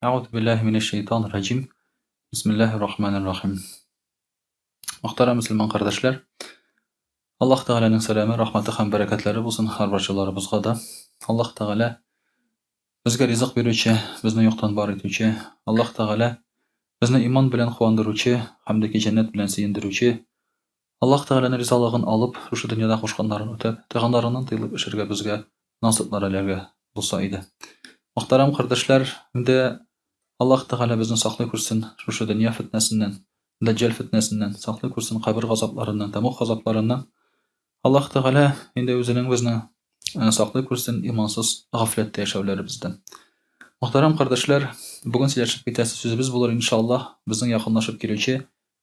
أعوذ بالله من الشيطان الرجيم. Bismillahirrahmanirrahim. Muhtaram Müslüman kardeşler, Allah Teala'nın selamı, rahmeti hem bereketleri bulsun har barchalarımızga da. Allah Teala bizga rizq beruvchi, bizni yo'qdan bor etuvchi, Alloh Teala bizni iymon bilan quvondiruvchi hamdaki jannat bilan suyundiruvchi, Alloh Teala'nın rizolig'ini olib, o'sha dunyoda qo'shganlarini o'tab, tag'anlaridan tiyilib ishirga bizga nasiblarga bo'lsa edi. Muhtaram kardeşler, endi Allah Teala bizni saqlay ko'rsin o'sha dunyo fitnasidan, Dajjal fitnasidan, saqlay ko'rsin qabr g'azoblaridan, tamuq g'azoblaridan. Allah Teala endi o'zining bizni saqlay ko'rsin imonsiz g'aflatda yashovlarimizdan. Muhtaram kardeşler, bugun сөйләшеп китәсе сүзебез булыр иншаллах безнең якынлашып килүче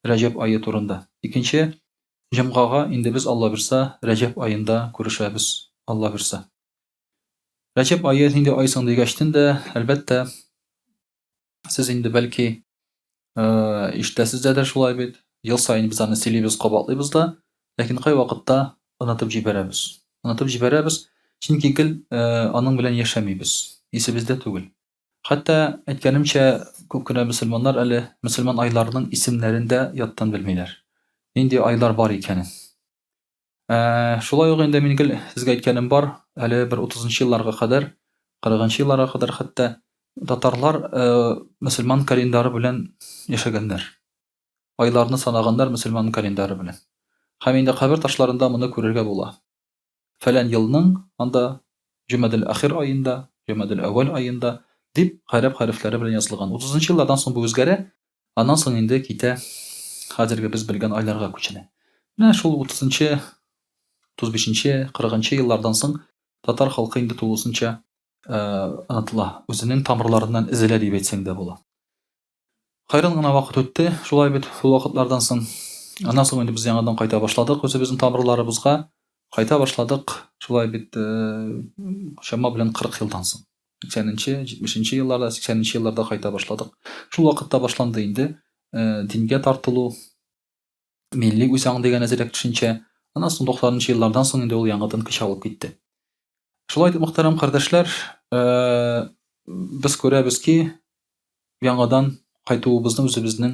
Рәҗәб ае турында. Икенче җомгага инде без Алла бирсә Рәҗәб аенда күрешәбез. Алла бирсә. Рәҗәб ае инде ай соң дигәчтен дә, әлбәттә, siz инде бәлки ишетәсез дә шулай бит. Ел сайын без аны сөйлибез, кабатлыйбыз да, ләкин кай вакытта онытып җибәрәбез. Онытып җибәрәбез, чөнки гел аның белән яшәмибез. Исебездә түгел. Хәтта әйткәнемчә, күп кенә мөселманнар әле мөселман айларының исемнәрен дә яттан белмиләр. Нинди айлар бар икәнен. Шулай ук инде мин гел сезгә әйткәнем бар, әле бер 30нчы елларга кадәр, 40нчы елларга кадәр хәтта татарлар мөселман календаре белән яшәгәннәр. Айларны санаганнар мөселман календаре белән. Һәм инде кабер ташларында моны күрергә була. Фәлән елның анда Җумадел ахир аенда, Җумадел әввал аенда дип гарәп хәрефләре белән язылган. 30нчы еллардан соң бу үзгәрә, аннан соң инде китә хәзерге без белгән айларга күченә. Менә шул 30нчы, 35нче, 40нчы еллардан соң татар халкы инде тулысынча онытыла, үзенең тамырларыннан эзелә дип әйтсәң дә була. Хайран гына вакыт үтте, шулай бит шул вакытлардан соң. Аннан соң инде без яңадан кайта башладык, үзебезнең тамырларыбызга кайта башладык, шулай бит шама белән 40 елдан соң. 80нче, 70нче елларда, 80нче елларда кайта башладык. Шул вакытта башланды инде дингә тартылу, милли үзаң дигән әзрәк төшенчә. Аннан соң 90нчы еллардан соң инде ул яңадан көч алып китте. Шулай дип, мөхтәрәм кардәшләр, без күрәбез ки, яңадан кайтуыбызны үзебезнең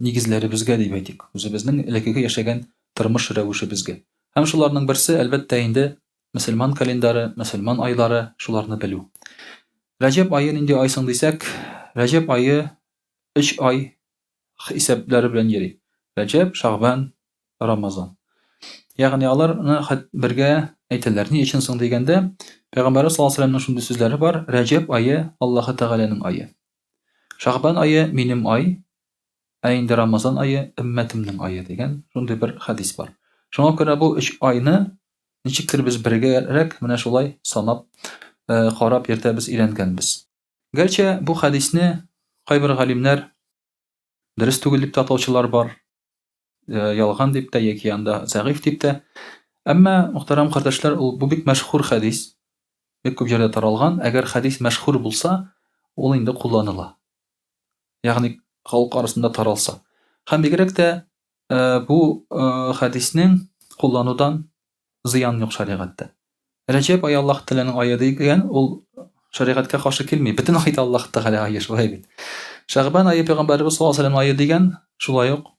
нигезләребезгә дип әйтик. Үзебезнең элеккеге яшәгән тормыш рәвешебезгә. Һәм шуларның берсе, әлбәттә, инде мөселман календаре, мөселман айлары, шуларны белү. Рәҗәб ае нинди ай соң дисәк, Рәҗәб ае 3 ай исәпләре белән йөри. Рәҗәб, Шагбан, Рамазан. Ягъни аларны бергә әйтәләр. Ни өчен соң дигәндә, Пәйгамбәрбез саллаллаһу алейһи ва сәлләмнең шундый сүзләре бар: Рәҗәб ае Аллаһы Тәгаләнең ае. Шагбан ае минем ай, инде Рамазан ае өммәтемнең ае дигән шундый бер хадис бар. Шуңа күрә бу 3 айны ничектер без бергәрәк менә шулай санап, карап йөртәбез, өйрәнгәнбез. Гәрчә бу хадисне кайбер галимнәр дөрес түгел дип атаучылар бар, ялган дип тә яки анда зәгыйфь дип тә. Әмма, мөхтәрәм кардәшләр, бу бик мәшһүр хадис. Бик күп җирдә таралган. Әгәр хадис мәшһүр булса, ул инде кулланыла. Ягъни халык арасында таралса. Һәм бигрәк тә бу хадисның кулланудан зыян юк шәригатьтә. Рәҗәб ае Аллаһ Тәгаләнең ае дигән, ул шәригатькә каршы килми. Бөтен ай да Аллаһ Тәгалә ае шулай бит. Шагбан ае Пәйгамбәрбез саллаллаһу алейһи ва сәлләм ае дигән, шулай ук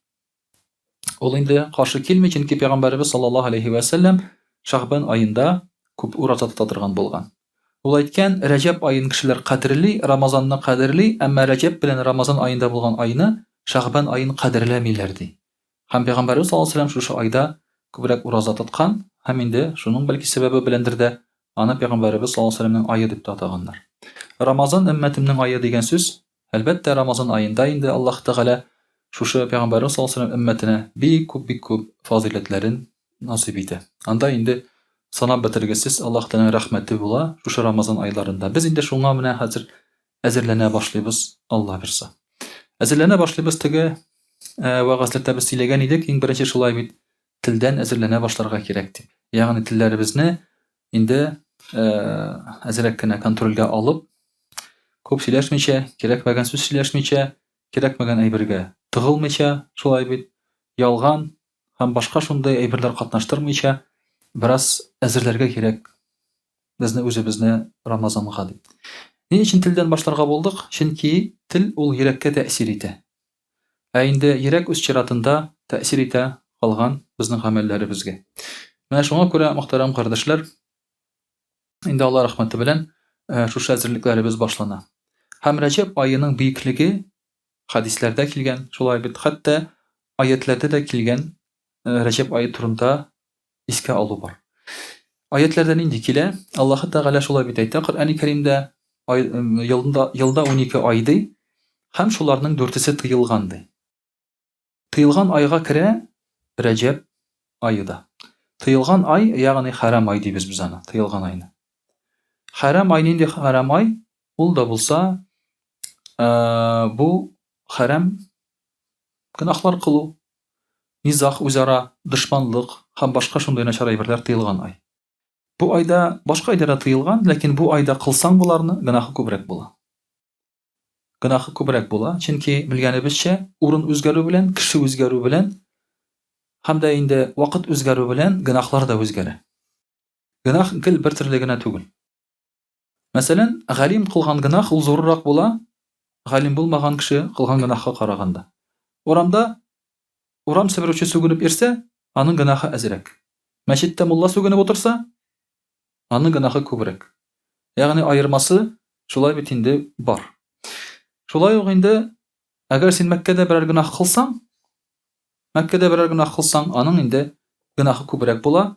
ул инде каршы килми, чөнки Пәйгамбәрбез саллаллаһу алейһи ва сәлләм Шагбан аенда күп ураза тота торган булган. Ул әйткән, Рәҗәб аен кешеләр кадерли, Рамазанны кадерли, әмма Рәҗәб белән Рамазан аенда булган айны Шагбан аен кадерләмиләр ди. Һәм Пәйгамбәрбез саллаллаһу алейһи ва сәлләм шушы айда күбрәк ураза тоткан, һәм инде шуның бәлки сәбәбе беләндер дә аны Пәйгамбәрбез саллаллаһу алейһи ва сәлләмнең ае дип атаганнар. Рамазан өммәтемнең ае дигән сүз, әлбәттә, Рамазан аенда инде Аллаһ Тәгалә шушы Пәйгамбәрбез саллаллаһу алейһи ва сәлләм өммәтенә бик күп фазиләтләрен насыйп итә. Анда инде санап бетергесез Аллаһ Тәгаләнең рәхмәте була шушы Рамазан айларында. Без инде шуңа менә хәзер әзерләнә башлыйбыз, Алла бирсә. Әзерләнә башлыйбыз, теге вагазларда без сөйләгән идек, иң беренче шулай бит, телдән әзерләнә башларга кирәк дип. Ягъни телләребезне инде әзрәк кенә контрольгә алып, күп сөйләшмичә, кирәкмәгән сүз сөйләшмичә, кирәкмәгән әйбергә тыгылмыйча, шулай бит, ялган һәм башка шундый әйберләр катнаштырмыйча, бераз әзерләргә кирәк безне үзебезне Рамазанга дип. Ни өчен телдән башларга булдык? Чөнки тел ул йөрәккә тәэсир итә. Инде йөрәк үз чиратында тәэсир итә калган безнең гамәлләребезгә. Менә шуңа күрә, мөхтәрәм кардәшләр, инде Алла рәхмәте белән шушы әзерлекләребез башлана. Һәм Рәҗәб аеның бөеклеге хадисләрдә килгән, шулай бит хәтта аятләрдә дә килгән Рәҗәб ае турында искә алу бар. Аятләрдә нинди килә? Аллаһы Тәгалә шулай бит әйтә Коръәни Кәримдә, елда 12 ай ди, һәм шуларның 4-се тыелган ди. Тыелган айга керә Рәҗәб ае да. Тыелган ай, ягъни харам ай дибез без аны, тыелган айны. Харам ай нинди харам ай? Ул да булса, бу харам гынахлар кылу, низах, үзара дошманлык һәм башка шундый начар әйберләр тыелган ай. Бу айда башка айда тыелган, ләкин бу айда кылсаң буларны гынахы күбрәк була. Гынахы күбрәк була, чөнки белгәнебезчә, урын үзгәрү белән, кеше үзгәрү белән һәм дә инде вакыт үзгәрү белән гынахлар да үзгәрә. Гынах гел бер төрле генә түгел. Мәсәлән, галим кылган гынах ул зуррак була, галим булмаган кеше кылган гынахка караганда. Урам себерүче сүгенеп йөрсә, аның гынахы әзрәк. Мәчеттә мулла сүгенеп утырса, аның гынахы күбрәк. Ягъни аермасы шулай бит инде бар. Шулай ук инде, әгәр син Мәккәдә берәр гынах кылсаң, аның инде гынахы күбрәк була,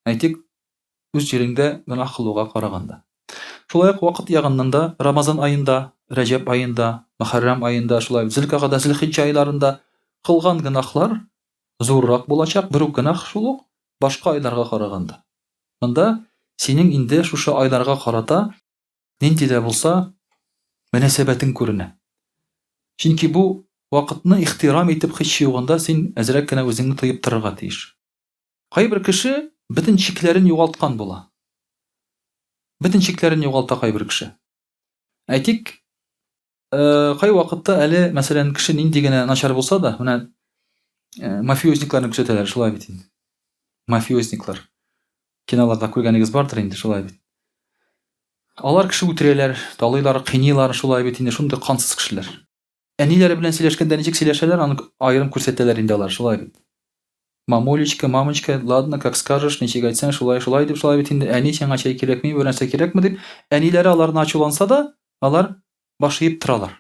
әйтик, үз җиреңдә гынах кылуга караганда. Шулай ук вакыт ягыннан да Рамазан аенда, Рәҗәб аенда, Мөхәррәм аенда, шулай Зилкагада, Зилхиҗҗә айларында кылган гынахлар зуррак булачак, бер үк гынах шул ук башка айларга караганда. Монда синең инде шушы айларга карата нинди дә булса мөнәсәбәтең күренә. Чөнки бу вакытны ихтирам итеп һич югында син әзрәк кенә үзеңне тыеп торырга тиеш. Кайбер кеше бөтен чикләрен югалткан була. Бөтен чикләрен югалта кайбер кеше. Әйтик, кай вакытта әле, мәсәлән, кеше нинди генә начар булса да, менә мафиозникларны күрсәтәләр, шулай бит инде. Мафиозниклар. Киноларда күргәнегез бардыр инде, шулай бит. Алар кеше үтерәләр, талыйлар, кыйныйлар, шулай бит инде, шундый кансыз кешеләр. Әниләре белән сөйләшкәндә ничек сөйләшәләр, аны аерым күрсәтәләр инде алар, шулай бит. Мамулечка, мамочка, ладно, как скажешь, ничек әйтсәң, шулай дип, шулай бит инде. Әни, сиңа чәй кирәкми, бер нәрсә кирәкме дип, әниләре аларны ачуланса да, алар башыеп торалар.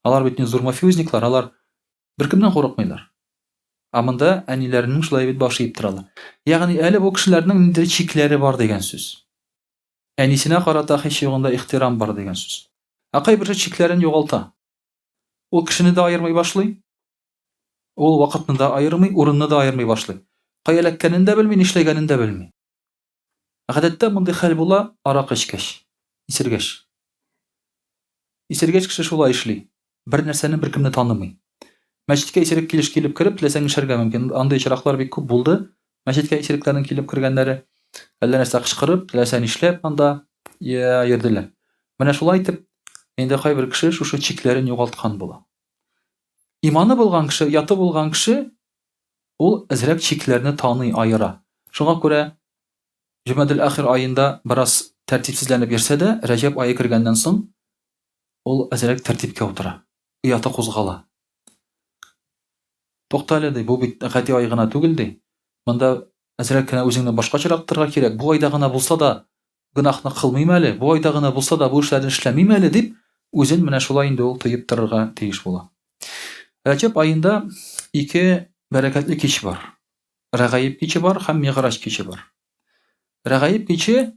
Алар бит зур мафиозниклар, алар беркемнән курыкмыйлар. Монда әниләренең шулай бит башыеп торалар. Ягъни әле бу кешеләрнең нинди чикләре бар дигән сүз. Әнисенә карата һич югында ихтирам бар дигән сүз. Кайбер чикләрен югалта. Ул кешене дә аермый башлый. Ул вакытны да аермый, урынны да аермый башлый. Кая эләккәнен дә белми, нишләгәнен дә белми. Гадәттә мондый хәл була арак эчкәч, исергәч. Исергәч кеше шулай эшли. Бер нәрсәне беркемне танымый. Мәчеткә исерек килеш килеп кереп, теләсәң эшләргә мөмкин. Андый очраклар бик күп булды. Мәчеткә исерекләрнең килеп кергәннәре, әллә нәрсә кычкырып, теләсә нишләп анда йөрделәр. Менә шулай итеп, инде кайбер кеше шушы чикләрен югалткан була. Иманы булган кеше, яты булган кеше, ул әзрәк чикләрне таный, аера. Шуңа күрә Җумадел ахир аенда бераз тәртипсезләнеп йөрсә дә, Рәҗәб ае кергәннән соң ул әзрәк тәртипкә утыра. Яты кузгала. Туктале ди, бу бит гади ай гына түгел ди. Монда әзрәк кенә үзеңне башкачарак торырга кирәк. Бу айда гына булса да гынахны кылмыйм әле, бу айда гына булса да бу эшләрне эшләмим әле дип, үзен менә шулай инде ул тыеп торырга тиеш була. Рәҗәб аенда 2 бәрәкәтле кич бар. Рәгаиб киче бар һәм Мигъраҗ киче бар. Рәгаиб киче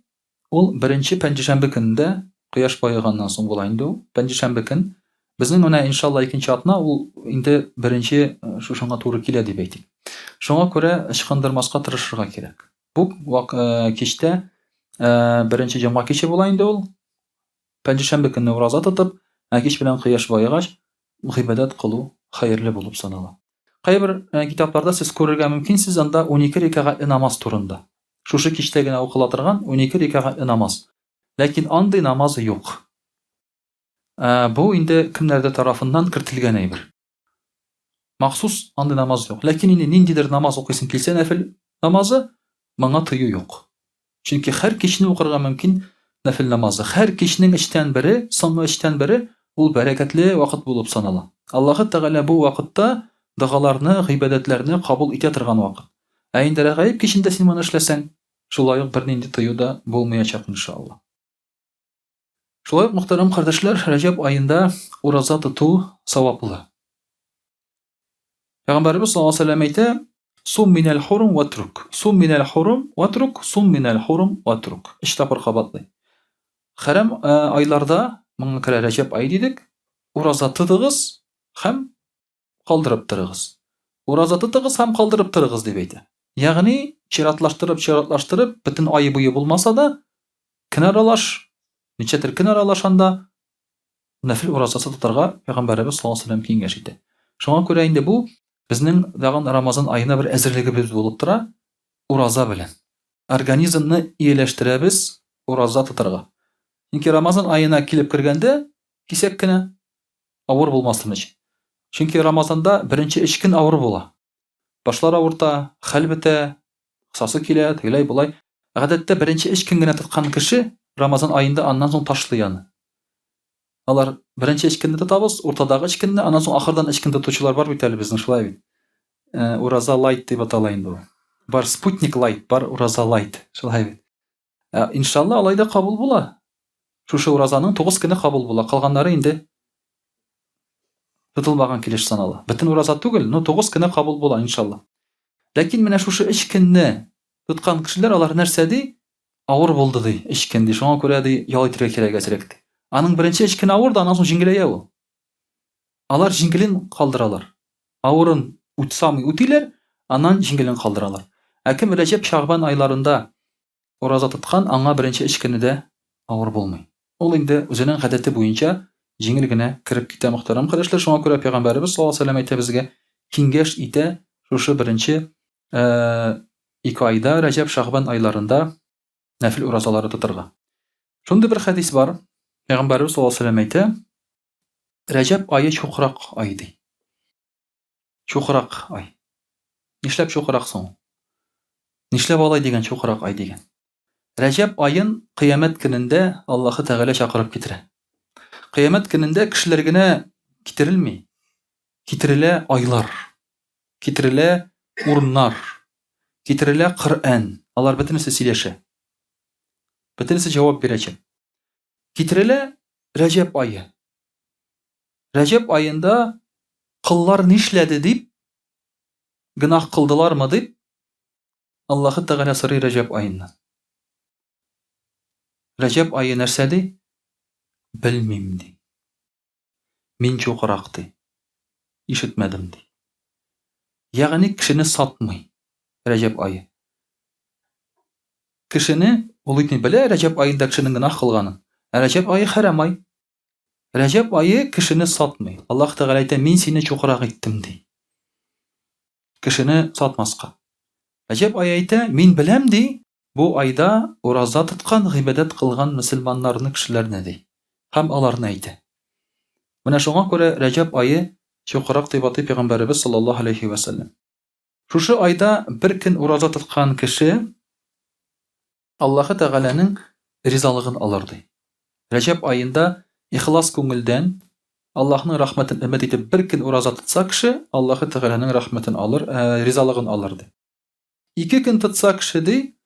ул беренче пәнҗешәмбе көнендә, кояш баеганнан соң була инде ул. Пәнҗешәмбе көн. Безнең менә иншалла икенче атна ул инде беренче шушыңа туры килә дип әйтик. Шуңа күрә ычкындырмаска тырышырга кирәк. Бу кичтә беренче җомга киче була инде ул. Пәнҗешәмбе көнне ураза тотып, кич белән кояш баегач гыйбадат кылу хәерле булып санала. Кайбер китапларда сез күрергә мөмкинсез, анда 12 рәкъатлы намаз турында. Шушы кичтә генә укыла торган 12 рәкъатлы намаз. Ләкин андый намаз юк. Бу инде кемнәрдә тарафыннан кертелгән әйбер. Махсус андый намаз юк. Ләкин инде ниндидер намаз укыйсың килсә, нәфил намазы, моңа тыю юк. Чөнки һәр кичне укырга мөмкин, нәфил намазы. Һәр кичнең эчтән бере, соңгы эчтән бере ул бәрәкәтле вакыт булып санала. Аллаһы Тәгалә бу вакытта дугаларны, гыйбадәтләрне кабул итә торган вакыт. Ә инде Рәгаиб кичендә син моны эшләсәң, шулай ук бернинди тыю да булмаячак иншалла. Шулай ук, мөхтәрәм кардәшләр, Рәҗәб аенда ураза тоту саваплы. Пәйгамбәрбез саллаллаһу алейһи ва сәлләм әйтә: "Сум минәл хурум ватрук, сум минәл хурум ватрук, сум минәл хурум ватрук." Өч тапкыр кабатлый. Хәрам айларда, моңа күрә Рәҗәб ае дидек, ураза тотыгыз һәм калдырып торыгыз. Ураза тотыгыз һәм калдырып торыгыз дип әйтә. Ягъни чиратлаштырып, бөтен ай буе булмаса да, көн аралаш, ничәдер көн аралаш анда нәфил уразасы тотарга Пәйгамбәрбез саллаллаһу алейһи ва сәлләм киңәш итә. Шуңа күрә инде бу безнең даган Рамазан аена бер әзерлегебез булып тора, ураза белән. Организмны ияләштерәбез ураза тотарга. Чөнки Рамазан аена килеп кергәндә, кисәк кенә авыр булмасын өчен. Чөнки Рамазанда беренче 3 көн авыр була. Башлар авырта, хәл бетә, кысасы килә, тегеләй булай. Гадәттә беренче 3 көн генә тоткан кеше Рамазан аенда аннан соң ташлый аны. Алар беренче 3 көнне тотабыз, уртадагы 3 көнне, аннан соң ахырдан 3 көн тотучылар бар бит әле безнең, шулай бит. Ураза лайт дип атала инде ул. Бар спутник лайт, бар ураза лайт, шулай бит. Иншалла алай да кабул була. Шушы уразаның 9 көне кабул була. Калганнары инде тотылмаган килеш санала. Бөтен ураза түгел, но 9 көне кабул була иншалла. Ләкин менә шушы 3 көнне тоткан кешеләр алар нәрсә ди? Авыр булды ди, 3 көн ди. Шуңа күрә ди, ял итәргә кирәк әзрәк ди. Аның беренче 3 көн авыр да, аннан соң җиңеләя ул. Алар җиңелен калдыралар. Авырын самый үтиләр, аннан җиңелен калдыралар. Ә кем Рәҗәб, Шәгъбан айларында ураза тоткан, аңа беренче 3 көнне дә авыр булмый. Ул инде үзенең гадәте буенча җиңел генә кирип китә, мөхтәрәм кардәшләр. Шуңа күрә Пәйгамбәрбез саллаллаһу алейһи ва сәлләм әйтә безгә, киңәш итә шушы беренче 2 айда, Рәҗәб, Шәгъбан айларында нәфил уразалары тотарга. Шундый бер хәдис бар. Пәйгамбәрбез саллаллаһу алейһи ва сәлләм әйтә: Рәҗәб ае чукрак ай ди. Чукрак ай. Нишләп чукрак соң? Нишләп алай дигән чукрак ай дигән? Рәҗәб аен кыямәт көнендә Аллаһы Тәгалә чакырып китерә. Кыямәт көнендә кешеләр генә китерелми. Китерелә айлар. Китерелә урыннар. Китерелә Коръән. Алар бөтенесе сөйләшә. Бөтенесе җавап бирәчәк. Китерелә Рәҗәб ае. Рәҗәб аенда кыллар нишләде дип, гынах кылдылармы дип, Аллаһы Тәгалә сорый Рәҗәб аеннан. Рәҗәб ае нәрсә ди? Белмим ди. Мин чукрак ди. Ишетмәдем ди. Ягъни кешене сатмый Рәҗәб ае. Кешене ул итне белә, Рәҗәб аенда кешенең гынах кылганын. Ә Рәҗәб ае хәрам ай. Рәҗәб ае кешене сатмый. Аллаһ Тәгалә әйтә: "Мин сине чукрак иттем" ди. Кешене сатмаска. Рәҗәб ае әйтә: "Мин беләм" ди, бу айда ураза тоткан, гыйбадәт кылган мөселманнарны, кешеләрне ди. Һәм аларны әйтә. Менә шуңа күрә Рәҗәб ае чукрак дип атый Пәйгамбәрбез саллаллаһу алейһи ва сәлләм. Шушы айда бер көн ураза тоткан кеше Аллаһы Тәгаләнең ризалыгын алыр ди. Рәҗәб аенда ихлас күңелдән Аллаһның рәхмәтен өмет итеп бер көн ураза тотса кеше, Аллаһы Тәгаләнең рәхмәтен алыр, ризалыгын алыр ди. 2 көн тотса кеше ди,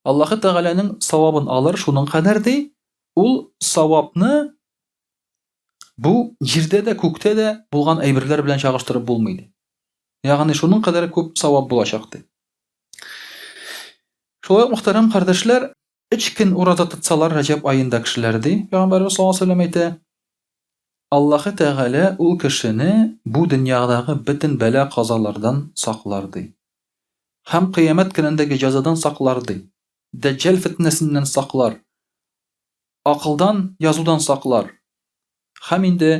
Аллаһы Тәгаләнең савабын алыр, шуның кадәр ди, ул савапны бу җирдә дә, күктә дә булган әйберләр белән чагыштырып булмый ди. Ягъни шуның кадәр күп савап булачак ди. Шулай мөхтәрәм кардәшләр, 3 көн ураза тотсалар Рәҗәб аенда кешеләр ди, Пәйгамбәрбез саллаллаһу алейһи ва сәлләм әйтә: Аллаһы Тәгалә ул кешене бу дөньядагы бөтен бәла казалардан саклар ди. Һәм кыямәт көнендәге җәзадан саклар ди. Дәҗҗал фитнәсеннән саклар. Акылдан, язудан саклар. Һәм инде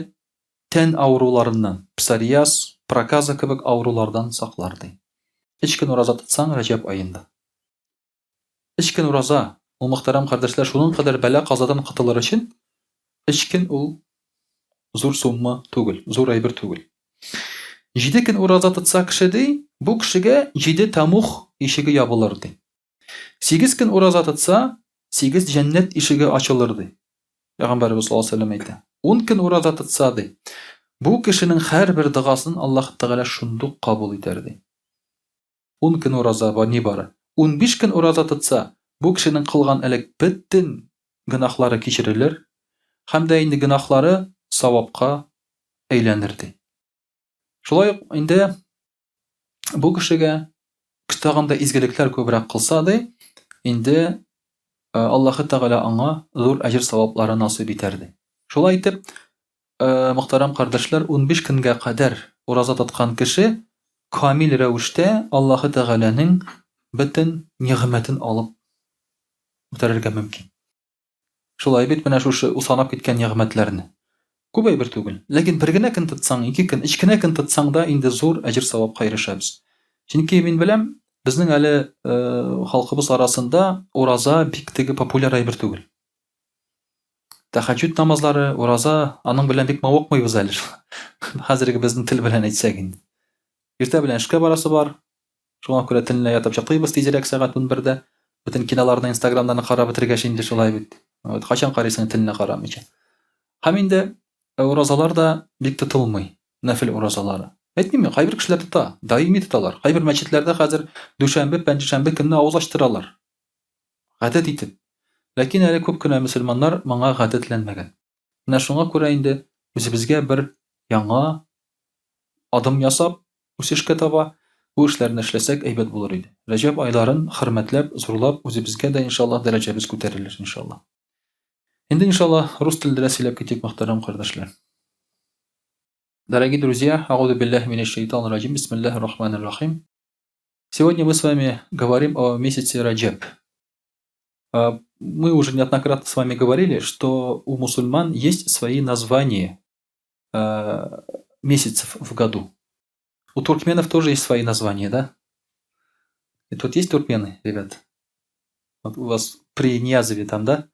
тән авыруларыннан, псориаз, проказа кебек авырулардан саклар ди. 3 көн ураза тотсаң Рәҗәб аенда. 3 көн ураза, ул мөхтәрәм кардәшләр, шуның кадәр бәла казадан кытылыр өчен 3 көн ул зур сумма түгел, зур әйбер түгел. 7 көн ураза тотса кеше ди, бу кешегә 7 тамух ишеге ябылыр ди. 8 көн ураза тотса, 8 жәннәт ишеге ачылыр ди. Пәйгамбәрбез саллаллаһу алейһи ва сәлләм әйтә. 10 көн ураза тотса ди, бу кешенең һәрбер дугасын Аллаһ Тәгалә шундук кабул итәр ди. 10 көн ураза бар ни бары. 15 көн ураза тотса, бу кешенең кылган элек бөтен гөнаһлары кичерелер, һәм дә инде гөнаһлары савапка әйләнер ди. Шулай ук инде бу кешегә тагында изгелекләр күбрәк кылса ди, инде Аллаһ Тәгалә аңа зур әҗр саваплары насыйп итәр ди. Шулай итеп, мөхтәрәм кардәшләр, 15 көнгә кадәр ураза тоткан кеше камил рәвештә Аллаһ Тәгаләнең бөтен нигъмәтен алып үтәрергә мөмкин. Шулай бит менә шушы усанап киткән нигъмәтләрне. Күп әйбер түгел. Ләкин бер генә көн тотсаң, 2 көн, 3 кенә көн тотсаң да инде зур әҗр савапка ирешәбез. Чөнки мин беләм, безнең әле халкыбыз арасында ураза бик теге популяр әйбер түгел. Тәһаҗҗүд намазлары, ураза, аның белән бик мавыкмыйбыз әле. Хәзерге безнең тел белән әйтсәк инде. Иртә белән эшкә барасы бар. Шуңа күрә төнлә ятып чыктыйбыз тизрәк сәгать 11-дә. Бөтен киноларны, Инстаграмнарны карап бетергәч инде шулай бит. Качан карыйсың төнлә карамыйча. Һәм инде уразалар да бик тотылмый, нәфил уразалары. Әйтмим, кайбер кешеләр тота, даими тоталар. Кайбер мәчетләрдә хәзер дүшәмбе, пәнҗешәмбе көнне авыз ачтыралар. Гадәт итеп. Ләкин әле күп кенә мөселманнар моңа гадәтләнмәгән. Менә шуңа күрә инде үзебезгә бер яңа адым ясап, үсешкә таба бу эшләрне эшләсәк әйбәт булыр иде. Рәҗәб айларын хөрмәтләп, зурлап, үзебезгә дә иншаллаһ дәрәҗәбез күтәрелер иншаллаһ. Инде иншаллаһ рус телендә сөйләп китик, мөхтәрәм кардәшләр. Дорогие друзья, аузу биллахи минаш шайтанир раджим, бисмиллахир рахманир рахим. Сегодня мы с вами говорим о месяце Раджаб. Мы уже неоднократно с вами говорили, что у мусульман есть свои названия месяцев в году. У туркменов тоже есть свои названия, да? И тут есть туркмены, ребят? Вот у вас при Ниязове там, да?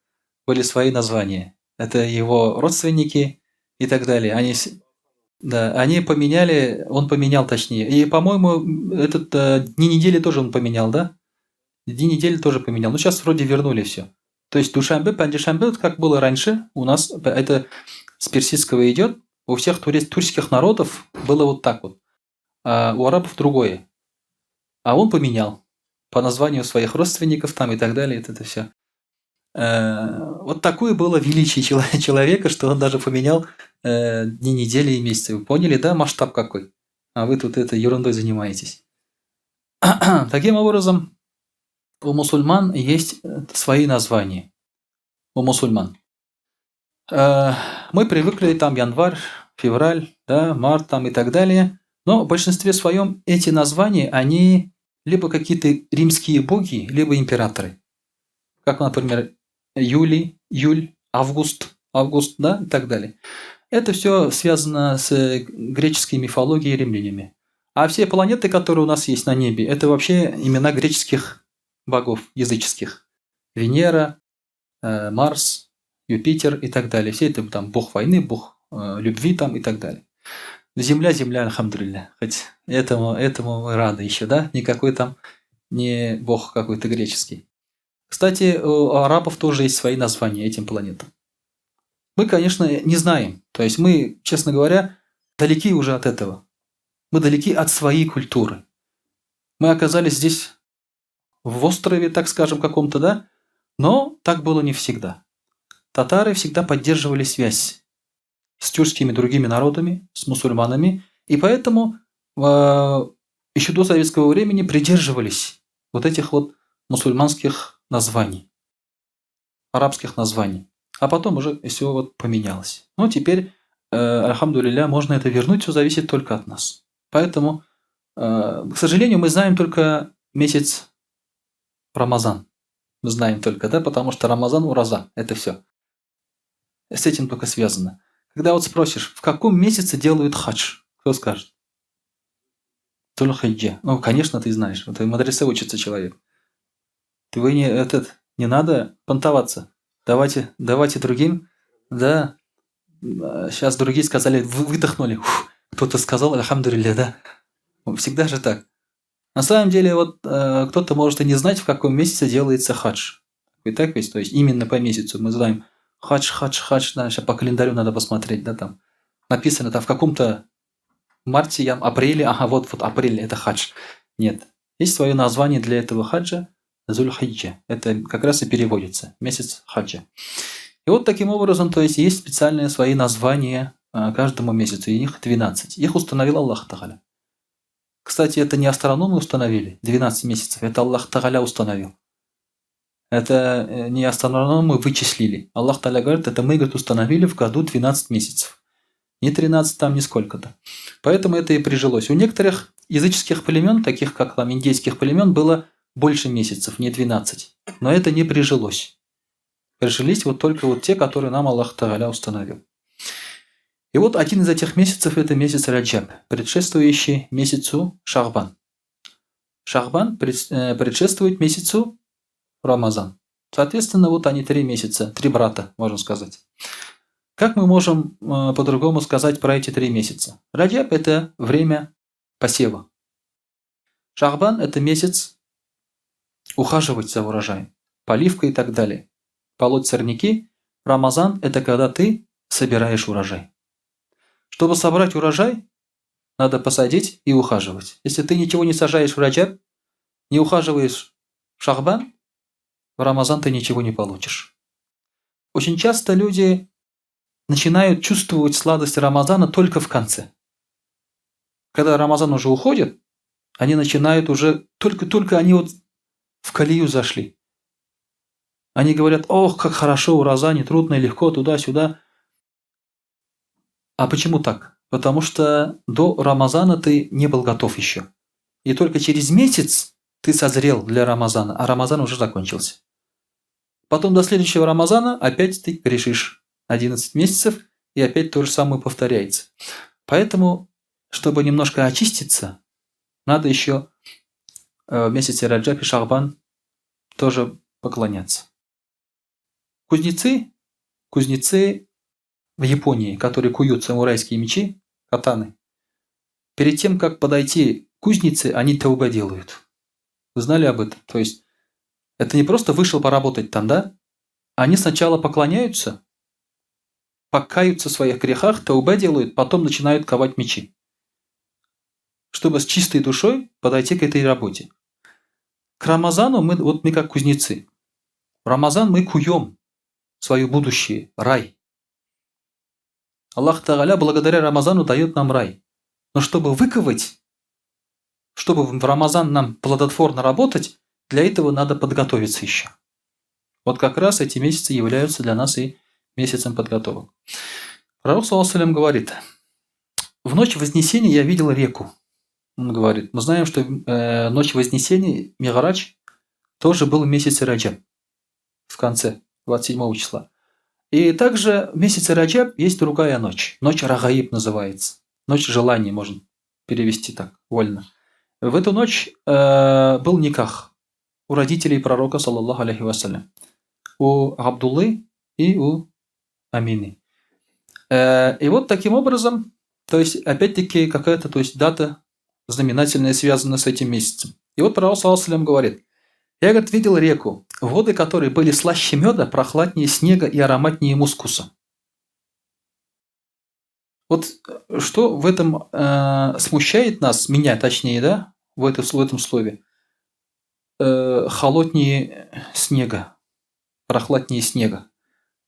Были свои названия. Это его родственники и так далее. Они поменяли, он поменял точнее. И, по-моему, этот дни недели тоже он поменял, да? Дни недели тоже поменял. Ну, сейчас вроде вернули все. То есть душанбе, пандишанбе, как было раньше, у нас это с персидского идет. У всех турецких народов было вот так вот. А у арабов другое. А он поменял по названию своих родственников там и так далее. Это все. Вот такое было величие человека, что он даже поменял дни недели и месяцы. Вы поняли, да, масштаб какой? А вы тут этой ерундой занимаетесь. Таким образом, у мусульман есть свои названия. У мусульман. Мы привыкли там январь, февраль, да, март там и так далее. Но в большинстве своем эти названия, они либо какие-то римские боги, либо императоры. Как, например, июль, август, да, и так далее. Это все связано с греческой мифологией и римлянами. А все планеты, которые у нас есть на небе, это вообще имена греческих богов языческих. Венера, Марс, Юпитер и так далее. Все это там бог войны, бог любви там и так далее. Земля, альхамдулилля. Хоть этому мы рады еще, да? Никакой там не бог какой-то греческий. Кстати, у арабов тоже есть свои названия этим планетам. Мы, конечно, не знаем. То есть мы, честно говоря, далеки уже от этого. Мы далеки от своей культуры. Мы оказались здесь в острове, так скажем, каком-то, да? Но так было не всегда. Татары всегда поддерживали связь с тюркскими другими народами, с мусульманами, и поэтому еще до советского времени придерживались вот этих вот мусульманских названий, арабских названий. А потом уже все вот поменялось. Но теперь, альхамдулилля, можно это вернуть, все зависит только от нас. Поэтому, к сожалению, мы знаем только месяц Рамазан. Мы знаем только, да, потому что Рамазан, ураза, это все. С этим только связано. Когда вот спросишь, в каком месяце делают хадж, кто скажет? Зуль-хиджа. Ну, конечно, ты знаешь. Это в мадресе учится человек. Вы не надо понтоваться. Давайте другим. Да. Сейчас другие сказали, выдохнули. Кто-то сказал, альхамдулилля, да. Всегда же так. На самом деле, вот кто-то может и не знать, в каком месяце делается хадж. И так ведь, то есть именно по месяцу мы знаем хадж, да, сейчас по календарю надо посмотреть, да, там написано в каком-то марте, апреле, ага, вот апрель, это хадж. Нет. Есть свое название для этого хаджа – Зуль-Хиджа. Это как раз и переводится – месяц хаджа. И вот таким образом, то есть специальные свои названия каждому месяцу, и их 12. Их установил Аллах Тааля. Кстати, это не астрономы установили, 12 месяцев, это Аллах Тааля установил. Это не астрономы вычислили. Аллах Тааля говорит, это мы, говорит, установили в году 12 месяцев. Не 13 там, ни сколько-то. Поэтому это и прижилось. У некоторых языческих племен, таких как там индейских племен, было больше месяцев, не 12. Но это не прижилось. Прижились вот только вот те, которые нам Аллах Тааля установил. И вот один из этих месяцев – это месяц Раджаб, предшествующий месяцу Шахбан. Шахбан предшествует месяцу Рамазан. Соответственно, вот они 3 месяца, 3 брата, можно сказать. Как мы можем по-другому сказать про эти 3 месяца? Раджаб – это время посева. Шахбан – это месяц ухаживать за урожаем, поливка и так далее. Полоть сорняки. Рамазан – это когда ты собираешь урожай. Чтобы собрать урожай, надо посадить и ухаживать. Если ты ничего не сажаешь в Раджаб, не ухаживаешь в Шахбан, в Рамазан ты ничего не получишь. Очень часто люди начинают чувствовать сладость Рамазана только в конце. Когда Рамазан уже уходит, они начинают уже, только они вот в колею зашли. Они говорят, ох, как хорошо, ураза, не трудно, легко, туда-сюда. А почему так? Потому что до Рамазана ты не был готов еще. И только через месяц ты созрел для Рамазана, а Рамазан уже закончился. Потом до следующего Рамазана опять ты грешишь 11 месяцев, и опять то же самое повторяется. Поэтому, чтобы немножко очиститься, надо еще в месяце Раджаб и Шахбан тоже поклоняться. Кузнецы в Японии, которые куют самурайские мечи, катаны, перед тем, как подойти к кузнице, они тауба делают. Вы знали об этом? То есть, это не просто вышел поработать там, да? Они сначала поклоняются, покаются в своих грехах, тауба делают, потом начинают ковать мечи. Чтобы с чистой душой подойти к этой работе. К Рамазану мы как кузнецы. В Рамазан мы куем свое будущее, рай. Аллах Тааля благодаря Рамазану дает нам рай. Но чтобы выковать, чтобы в Рамазан нам плодотворно работать, для этого надо подготовиться еще. Вот как раз эти месяцы являются для нас и месяцем подготовок. Пророк саллаллаху алейхи говорит, в ночь Вознесения я видел реку. Он говорит, мы знаем, что ночь Вознесения, Ми'радж, тоже был в месяце Раджаб, в конце, 27 числа. И также в месяце Раджаб есть другая ночь. Ночь Рагаиб называется. Ночь желаний, можно перевести так, вольно. В эту ночь был никах у родителей пророка, саллаллаху алейхи вассалям. У Абдуллы и у Амины. И вот таким образом, то есть опять-таки какая-то дата знаменательная связана с этим месяцем. И вот пророк, саллаллаху алейхи вассалям, говорит, я, говорит, видел реку, воды которой были слаще меда, прохладнее снега и ароматнее мускуса. Вот что в этом смущает нас, меня точнее, да, в этом слове, холоднее снега, прохладнее снега.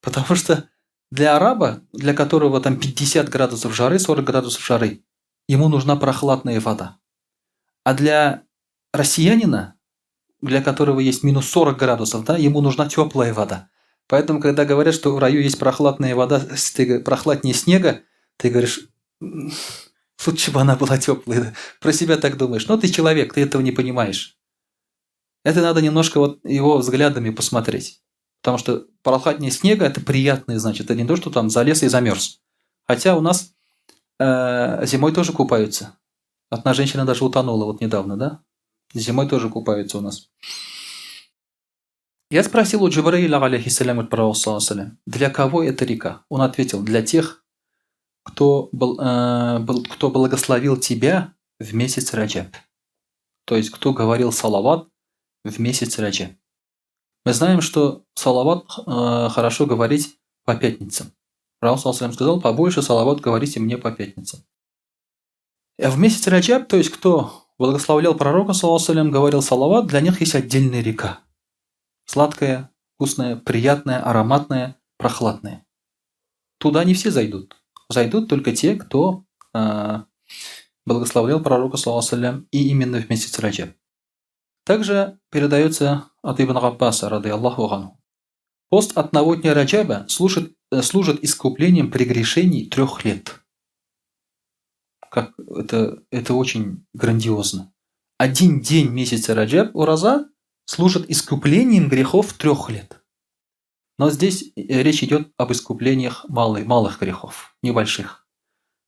Потому что для араба, для которого там 50 градусов жары, 40 градусов жары, ему нужна прохладная вода. А для россиянина, для которого есть минус 40 градусов, да, ему нужна теплая вода. Поэтому, когда говорят, что в раю есть прохладная вода, прохладнее снега, ты говоришь, лучше бы она была теплая. Про себя так думаешь. Но ты человек, ты этого не понимаешь. Это надо немножко вот его взглядами посмотреть. Потому что прохладнее снега – это приятное, значит. Это не то, что там залез и замерз. Хотя у нас зимой тоже купаются. Одна женщина даже утонула вот недавно, да? Зимой тоже купаются у нас. Я спросил у Джибраиля, алейхиссалям, для кого эта река? Он ответил, для тех, кто благословил тебя в месяц Раджаб. то есть кто говорил салават в месяц Раджаб. Мы знаем, что салават хорошо говорить по пятницам. Пророк ﷺ сказал: побольше салават говорите мне по пятницам. А в месяц Раджаб, то есть кто благословлял пророка ﷺ, говорил салават, для них есть отдельная река. Сладкая, вкусная, приятная, ароматная, прохладная. Туда не все зайдут. Зайдут только те, кто благословлял пророка ﷺ и именно в месяц Раджаб. Также передается от Ибн Аббаса, рады Аллаху анху. Пост одного дня Раджаба служит искуплением прегрешений 3 лет. Это очень грандиозно. Один день месяца Раджаб ураза служит искуплением грехов 3 лет. Но здесь речь идет об искуплениях малых грехов, небольших.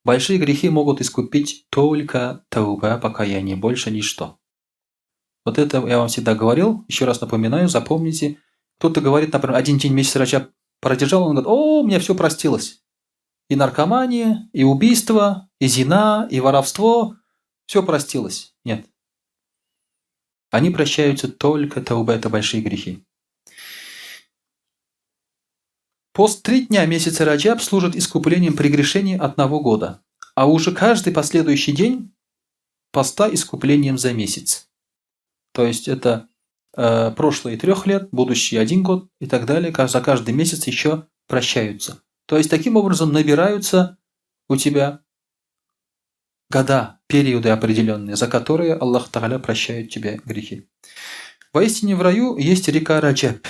Большие грехи могут искупить только тауба, покаяние, больше ничто. Вот это я вам всегда говорил, еще раз напоминаю, запомните. Кто-то говорит, например, один день месяца Раджаб продержал, он говорит: о, у меня все простилось. И наркомания, и убийство, и зина, и воровство, все простилось. Нет. Они прощаются только тауба, это большие грехи. Пост 3 дня месяца Раджаб служит искуплением прегрешений 1 года, а уже каждый последующий день поста искуплением за месяц. То есть это прошлые 3 лет, будущие 1 год и так далее. За каждый месяц еще прощаются. То есть таким образом набираются у тебя года, периоды определенные, за которые Аллах Тааля прощает тебе грехи. Воистине в раю есть река Раджаб.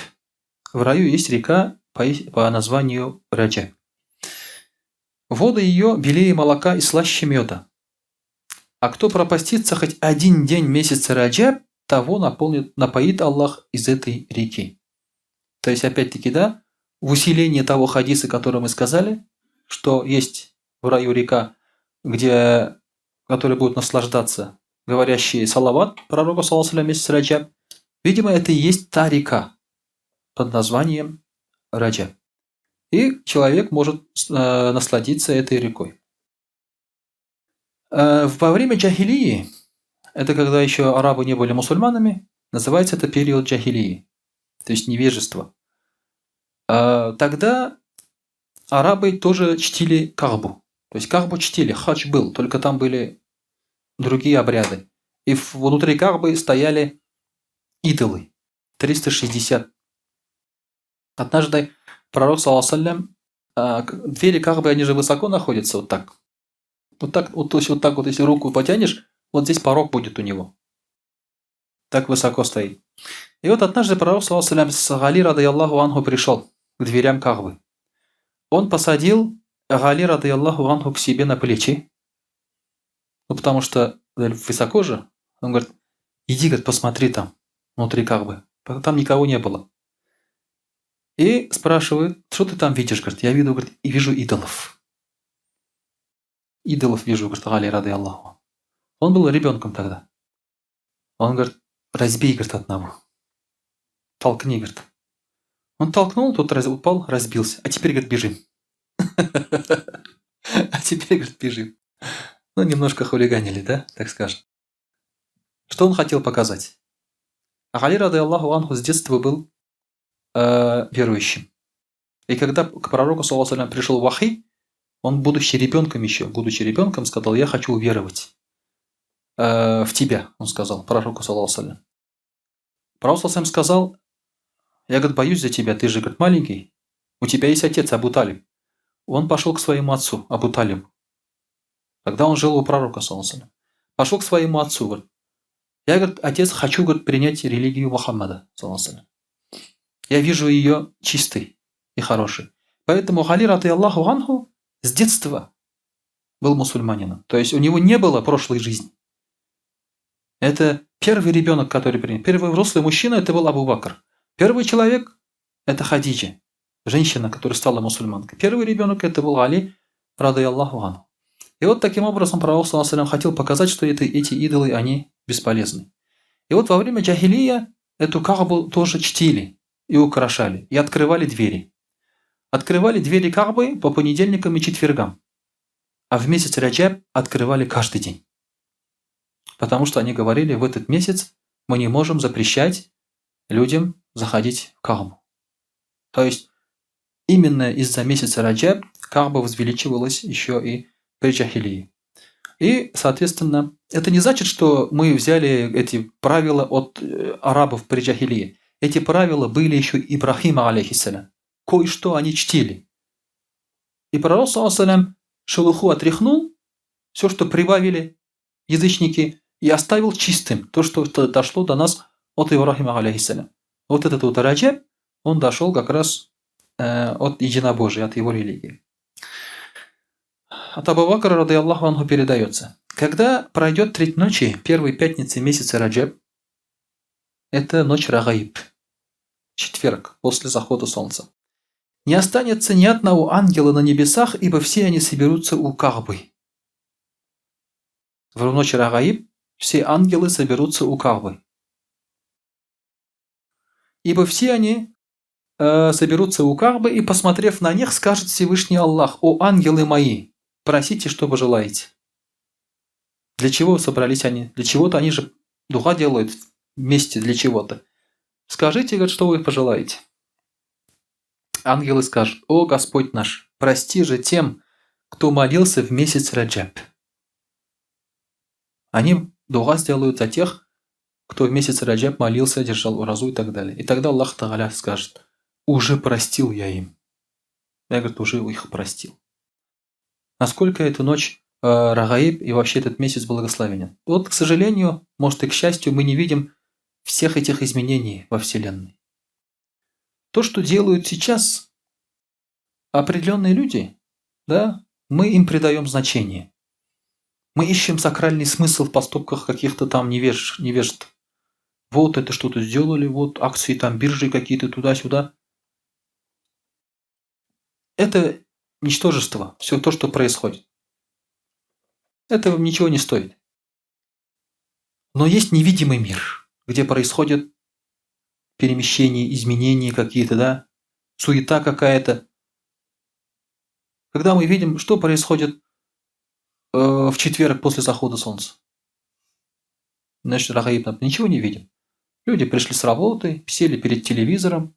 В раю есть река по названию Раджаб. Воды ее белее молока и слаще меда. А кто пропастится хоть 1 день месяца Раджаб, того напоит Аллах из этой реки. То есть, опять-таки, да, в усилении того хадиса, который мы сказали, что есть в раю река, который будет наслаждаться говорящие салават пророка ﷺ месяц Раджаб. Видимо, это и есть та река под названием Раджаб. И человек может насладиться этой рекой. Во время джахилии, это когда еще арабы не были мусульманами, называется это период джахилии, то есть невежество. Тогда арабы тоже чтили Каабу. То есть Каабу чтили, хадж был, только там были другие обряды. И внутри Каабы стояли идолы. 360. Однажды пророк, саллаллаху алейхи, двери Каабы, они же высоко находятся, вот так. То есть вот так вот, если руку потянешь, вот здесь порог будет у него. Так высоко стоит. И вот однажды пророк, саллаллаху алейхи, с Гали, рады Аллаху анху, пришел к дверям Каабы. Он посадил Гали, рады Аллаху анху, к себе на плечи. Ну, потому что высоко же. Он говорит: иди, говорит, посмотри там, внутри Каабы. Там никого не было. И спрашивает: что ты там видишь? Говорит: я вижу идолов. Идолов вижу, говорит Гали, рады Аллаху. Он был ребенком тогда. Он говорит: разбей, говорит, одного. Толкни, говорит. Он толкнул, тот упал, разбился. А теперь, говорит, бежим. А теперь, говорит, бежим. Ну, немножко хулиганили, да, так скажем. Что он хотел показать? Гали, рады Аллаху анху, с детства был верующим. И когда к пророку, саллаллаху алейхи, пришел вахи, он, будучи ребенком, сказал: я хочу уверовать в тебя, он сказал, пророку, саллаллаху алейхи. Пророк, саллаллаху алейхи, сказал: я, говорит, боюсь за тебя, ты же, говорит, маленький, у тебя есть отец Абу Талиб. Он пошел к своему отцу, Абу Талибу. Тогда он жил у пророка, саллаллаху алейхи. Пошел к своему отцу, говорит: я, говорит, отец, хочу, говорит, принять религию Мухаммада, саллаллаху алейхи. Я вижу ее чистой и хорошей. Поэтому Гали, рады Аллаху анху, с детства был мусульманином. То есть у него не было прошлой жизни. Это первый ребенок, который принял. Первый взрослый мужчина – это был Абу Бакр. Первый человек – это Хадиджа, женщина, которая стала мусульманкой. Первый ребенок – это был Али, рады Аллаху анху. И вот таким образом пророк, саллаллаху алейхи, хотел показать, что эти идолы, они бесполезны. И вот во время джахилия эту Каабу тоже чтили и украшали, и открывали двери. Открывали двери Каабы по понедельникам и четвергам. А в месяц Раджаб открывали каждый день. Потому что они говорили, в этот месяц мы не можем запрещать людям заходить в Каабу. То есть именно из-за месяца Раджаб Кааба возвеличивалась еще и при джахилии. И, соответственно, это не значит, что мы взяли эти правила от арабов при джахилии. Эти правила были еще Ибрахима, алейхиссалям. Кое-что они чтили. И пророк, саллаллаху шелуху отряхнул, все, что прибавили язычники, и оставил чистым то, что дошло до нас от Ибрахима, алейхиссалям. Вот этот вот Раджаб, он дошел как раз от единобожия, от его религии. От Абу Бакра, ради Аллаху анху, передается. Когда пройдет треть ночи первой пятницы месяца Раджаб, это ночь Рагаиб, четверг, после захода солнца, не останется ни одного ангела на небесах, ибо все они соберутся у Каабы. В ночь Рагаиб все ангелы соберутся у Каабы. Ибо все они соберутся у Каабы, и, посмотрев на них, скажет Всевышний Аллах: «О ангелы мои, просите, что вы желаете». Для чего собрались они? Для чего-то они же духа делают вместе, для чего-то. Скажите, говорит, что вы пожелаете. Ангелы скажут: «О Господь наш, прости же тем, кто молился в месяц Раджаб». Они дуга сделают за тех, кто в месяц Раджаб молился, держал уразу и так далее. И тогда Аллах Тааля скажет: «Уже простил я им». Я, говорит, уже их простил. Насколько эта ночь Рагаиб и вообще этот месяц благословенен. Вот, к сожалению, может и к счастью, мы не видим всех этих изменений во Вселенной. То, что делают сейчас определенные люди, да, мы им придаем значение. Мы ищем сакральный смысл в поступках каких-то там невежд. Вот это что-то сделали, вот акции там биржи какие-то туда-сюда. Это ничтожество, все то, что происходит. Это ничего не стоит. Но есть невидимый мир, где происходят перемещения, изменения какие-то, да, суета какая-то. Когда мы видим, что происходит в четверг после захода солнца. Значит, Рагаиб, ничего не видим. Люди пришли с работы, сели перед телевизором,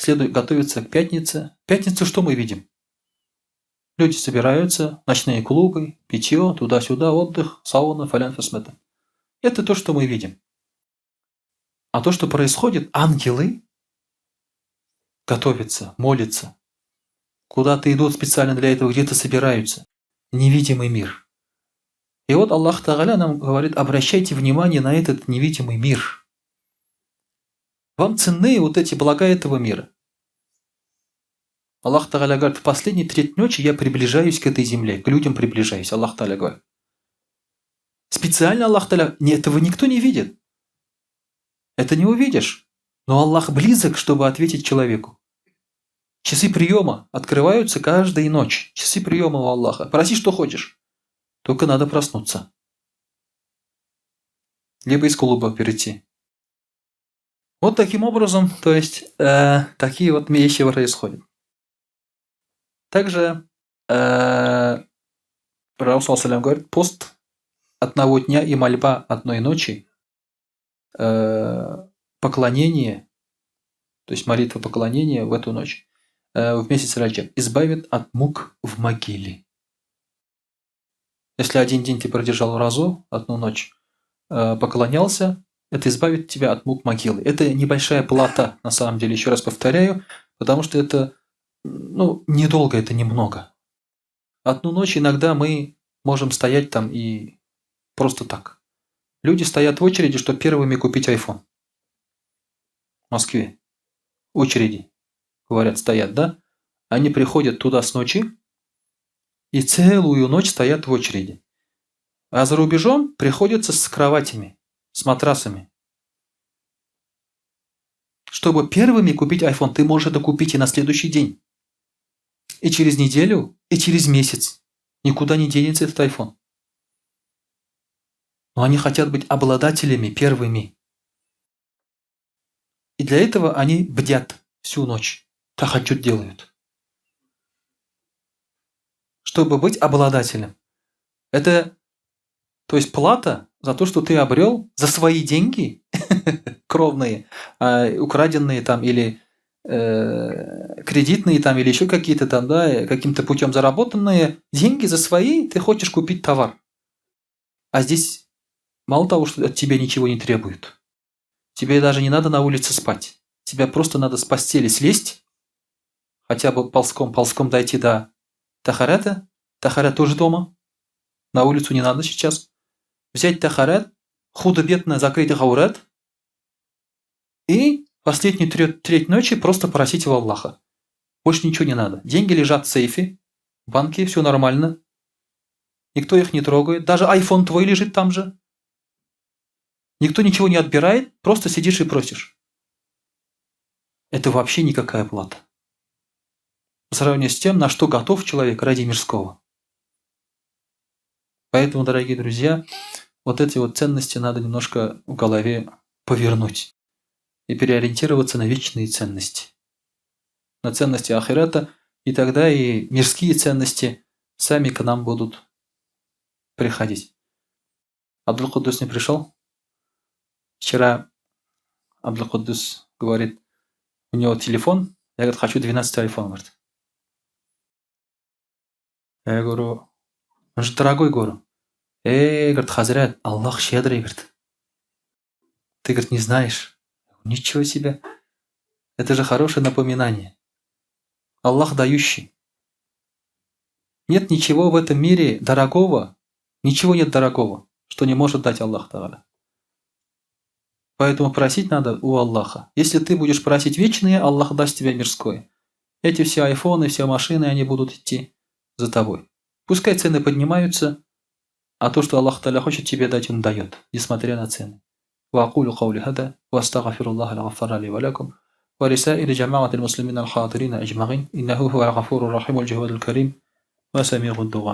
готовятся к пятнице. В пятницу что мы видим? Люди собираются, ночные клубы, питье, туда-сюда, отдых, сауна, фалян, фасмета. Это то, что мы видим. А то, что происходит, ангелы готовятся, молятся, куда-то идут специально для этого, где-то собираются. Невидимый мир. И вот Аллах Тааля нам говорит: обращайте внимание на этот невидимый мир. Вам ценны вот эти блага этого мира. Аллах Тааля говорит: в последней треть ночи я приближаюсь к этой земле, к людям приближаюсь. Аллах Тааля говорит. Специально Аллах Тааля, этого никто не видит. Это не увидишь. Но Аллах близок, чтобы ответить человеку. Часы приема открываются каждую ночь. Часы приема у Аллаха. Проси, что хочешь. Только надо проснуться. Либо из клуба перейти. Вот таким образом, то есть, такие вот вещи происходят. Также Пророк ﷺ говорит: пост одного дня и мольба одной ночи, поклонение, то есть молитва поклонения в эту ночь, в месяц Раджаб, избавит от мук в могиле. Если один день ты продержал разу, одну ночь, поклонялся, это избавит тебя от мук могилы. Это небольшая плата, на самом деле, еще раз повторяю, потому что это, недолго, это немного. Одну ночь иногда мы можем стоять там и просто так. Люди стоят в очереди, чтобы первыми купить iPhone. В Москве. Очереди, говорят, стоят, да? Они приходят туда с ночи и целую ночь стоят в очереди. А за рубежом приходится с кроватями, с матрасами. Чтобы первыми купить iPhone, ты можешь это купить и на следующий день. И через неделю, и через месяц. Никуда не денется этот iPhone. Но они хотят быть обладателями первыми. И для этого они бдят всю ночь. Тахаджуд делают. Чтобы быть обладателем. Это, то есть, плата за то, что ты обрел за свои деньги, кровные, украденные там или кредитные там или еще какие-то там, да, каким-то путем заработанные деньги за свои, ты хочешь купить товар. А здесь мало того, что от тебя ничего не требуют, тебе даже не надо на улице спать. Тебе просто надо с постели слезть, хотя бы ползком дойти до тахарата. Тахарат тоже дома, на улицу не надо сейчас. Взять тахарат, худо-бедно закрыть гаурат и последнюю треть ночи просто просить у Аллаха. Больше ничего не надо. Деньги лежат в сейфе, в банке, все нормально. Никто их не трогает. Даже iPhone твой лежит там же. Никто ничего не отбирает, просто сидишь и просишь. Это вообще никакая плата. По сравнению с тем, на что готов человек ради мирского. Поэтому, дорогие друзья, вот эти вот ценности надо немножко в голове повернуть и переориентироваться на вечные ценности. На ценности ахирата, и тогда и мирские ценности сами к нам будут приходить. Абдул-Куддус не пришел? Вчера Абдул-Куддус говорит, у него телефон, я говорю, хочу 12 iPhone, говорит. Я говорю, он же дорогой, говорю. Говорит, Хазрят, Аллах щедрый, говорит. Ты, говорит, не знаешь. Ничего себе. Это же хорошее напоминание. Аллах дающий. Нет ничего в этом мире дорогого, ничего нет дорогого, что не может дать Аллах Тааля. Поэтому просить надо у Аллаха. Если ты будешь просить вечное, Аллах даст тебе мирское. Эти все айфоны, все машины, они будут идти за тобой. Пускай цены поднимаются, а то, что Аллах Тааля хочет тебе дать, Он дает, несмотря на цены. وأقول قولي هذا وأستغفر الله الغفار لي ولكم ولسائر جماعة المسلمين الحاضرين أجمعين إنه هو الغفور الرحيم والجواد الكريم وسميع الدعاء.